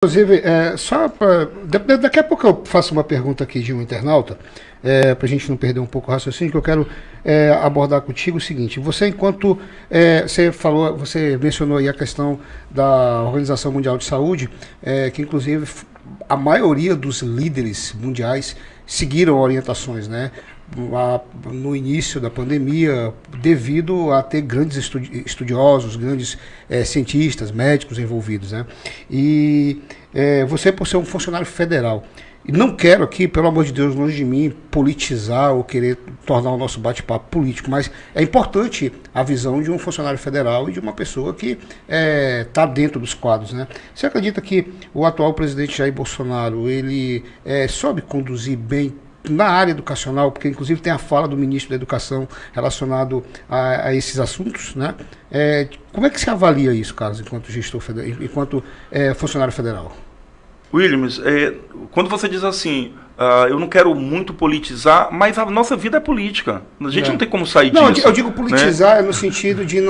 Inclusive, daqui a pouco eu faço uma pergunta aqui de um internauta, para a gente não perder um pouco o raciocínio, que eu quero abordar contigo o seguinte: você, enquanto você mencionou aí a questão da Organização Mundial de Saúde, que inclusive a maioria dos líderes mundiais seguiram orientações, né? No início da pandemia, devido a ter grandes estudiosos, grandes cientistas, médicos envolvidos, né? E você, por ser um funcionário federal, e não quero aqui, pelo amor de Deus, longe de mim, politizar ou querer tornar o nosso bate-papo político, mas é importante a visão de um funcionário federal e de uma pessoa que está dentro dos quadros, né? Você acredita que o atual presidente Jair Bolsonaro, ele soube conduzir bem na área educacional, porque inclusive tem a fala do ministro da Educação relacionado a esses assuntos, né? Como é que se avalia isso, Carlos, enquanto gestor federal, enquanto funcionário federal? Williams, quando você diz assim, eu não quero muito politizar, mas a nossa vida é política. A gente não tem como sair disso. Eu digo politizar, né? No sentido de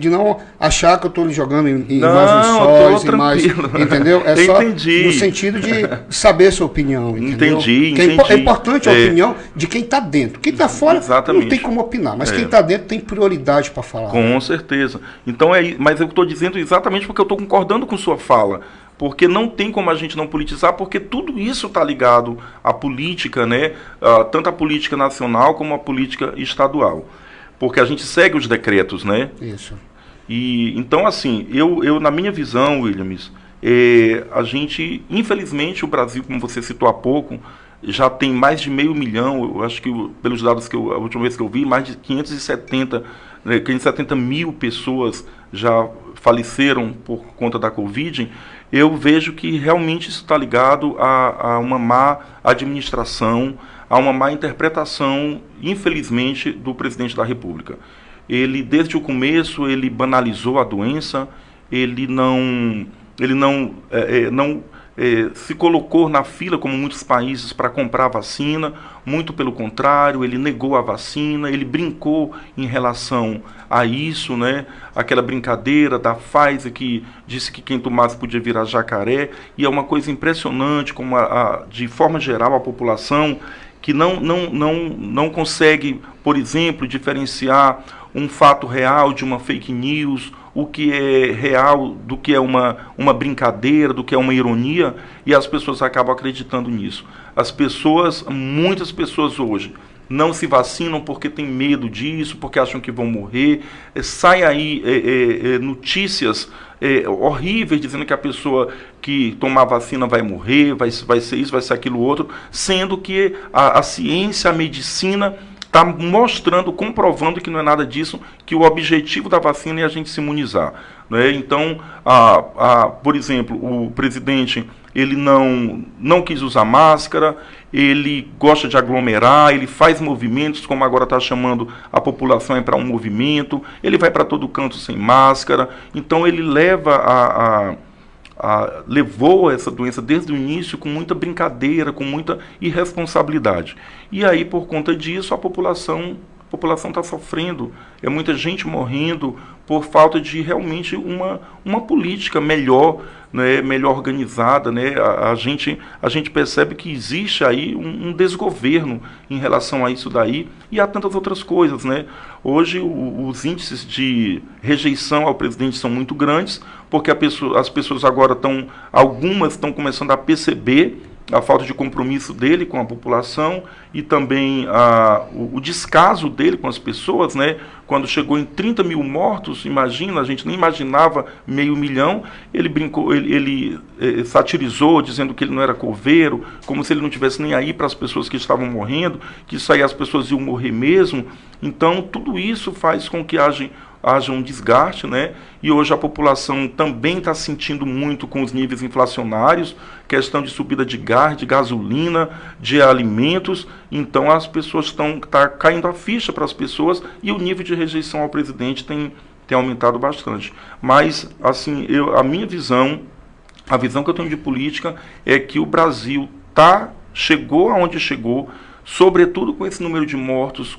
não achar que eu estou lhe jogando em mais lençóis, entendeu? Só entendi. No sentido de saber a sua opinião, entendeu? Entendi. É importante a opinião de quem está dentro. Quem está fora não tem como opinar, mas quem está dentro tem prioridade para falar. Com certeza. Então mas eu estou dizendo exatamente porque eu estou concordando com sua fala. Porque não tem como a gente não politizar, porque tudo isso está ligado à política, né? Tanto a política nacional como a política estadual. Porque a gente segue os decretos, né? Isso. E, então, assim, eu na minha visão, Williams, a gente, infelizmente, o Brasil, como você citou há pouco, já tem mais de 500 mil, eu acho que pelos dados que a última vez que eu vi, mais de 570 mil pessoas já faleceram por conta da Covid. Eu vejo que realmente isso está ligado a uma má administração, a uma má interpretação, infelizmente, do presidente da República. Ele, desde o começo, ele banalizou a doença, ele não se colocou na fila, como muitos países, para comprar vacina. Muito pelo contrário, ele negou a vacina, ele brincou em relação a isso, né? Aquela brincadeira da Pfizer que disse que quem tomasse podia virar jacaré, e é uma coisa impressionante como, de forma geral, a população que não consegue, por exemplo, diferenciar um fato real de uma fake news, o que é real do que é uma brincadeira, do que é uma ironia, e as pessoas acabam acreditando nisso. Muitas pessoas hoje não se vacinam porque têm medo disso, porque acham que vão morrer. Sai aí notícias horríveis dizendo que a pessoa que tomar vacina vai morrer, vai ser isso, vai ser aquilo outro, sendo que a ciência, a medicina está mostrando, comprovando que não é nada disso, que o objetivo da vacina é a gente se imunizar, né? Então, por exemplo, o presidente, ele não quis usar máscara, ele gosta de aglomerar, ele faz movimentos, como agora está chamando a população para um movimento, ele vai para todo canto sem máscara. Então ele levou essa doença desde o início com muita brincadeira, com muita irresponsabilidade. E aí, por conta disso, a população está sofrendo. É muita gente morrendo por falta de realmente uma política melhor, né, melhor organizada, né? A gente percebe que existe aí um desgoverno em relação a isso daí, e há tantas outras coisas, né? Hoje os índices de rejeição ao presidente são muito grandes, porque as pessoas agora algumas estão começando a perceber a falta de compromisso dele com a população e também o descaso dele com as pessoas, né? Quando chegou em 30 mil mortos, imagina, a gente nem imaginava 500 mil, ele brincou, ele satirizou, dizendo que ele não era coveiro, como se ele não tivesse nem aí para as pessoas que estavam morrendo, que isso aí as pessoas iam morrer mesmo. Então, tudo isso faz com que haja um desgaste, né? E hoje a população também está sentindo muito com os níveis inflacionários, questão de subida de gás, de gasolina, de alimentos. Então as pessoas tá caindo a ficha para as pessoas, e o nível de rejeição ao presidente tem aumentado bastante. Mas, assim, a minha visão, a visão que eu tenho de política é que o Brasil chegou aonde chegou, sobretudo com esse número de mortos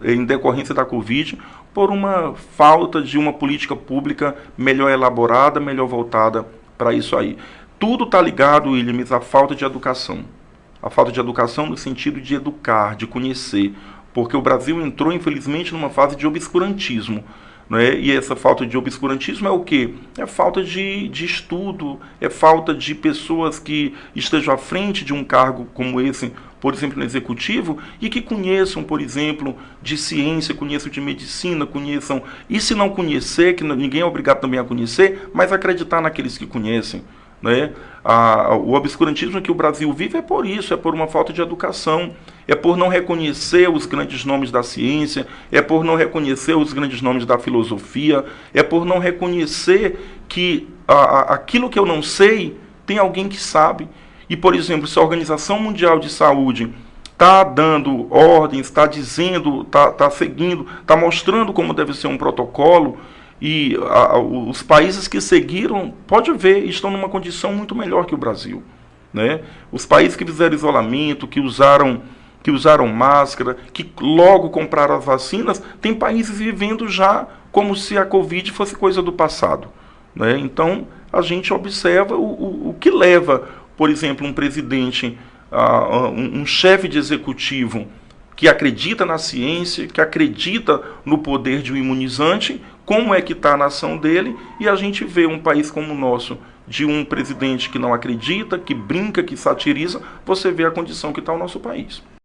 em decorrência da Covid, por uma falta de uma política pública melhor elaborada, melhor voltada para isso aí. Tudo está ligado, Williams, à falta de educação. A falta de educação no sentido de educar, de conhecer. Porque o Brasil entrou, infelizmente, numa fase de obscurantismo. Né? E essa falta de obscurantismo é o quê? É falta de estudo, é falta de pessoas que estejam à frente de um cargo como esse, por exemplo, no executivo, e que conheçam, por exemplo, de ciência, conheçam de medicina, conheçam, e se não conhecer, que ninguém é obrigado também a conhecer, mas acreditar naqueles que conhecem. Né? O obscurantismo que o Brasil vive é por isso, é por uma falta de educação, é por não reconhecer os grandes nomes da ciência, é por não reconhecer os grandes nomes da filosofia, é por não reconhecer que aquilo que eu não sei, tem alguém que sabe. E, por exemplo, se a Organização Mundial de Saúde está dando ordens, está dizendo, está seguindo, está mostrando como deve ser um protocolo, e os países que seguiram, pode ver, estão numa condição muito melhor que o Brasil. Né? Os países que fizeram isolamento, que usaram máscara, que logo compraram as vacinas, tem países vivendo já como se a Covid fosse coisa do passado. Né? Então, a gente observa o que leva, por exemplo, um presidente, um chefe de executivo que acredita na ciência, que acredita no poder de um imunizante, como é que está a nação dele, e a gente vê um país como o nosso, de um presidente que não acredita, que brinca, que satiriza, você vê a condição que está o nosso país.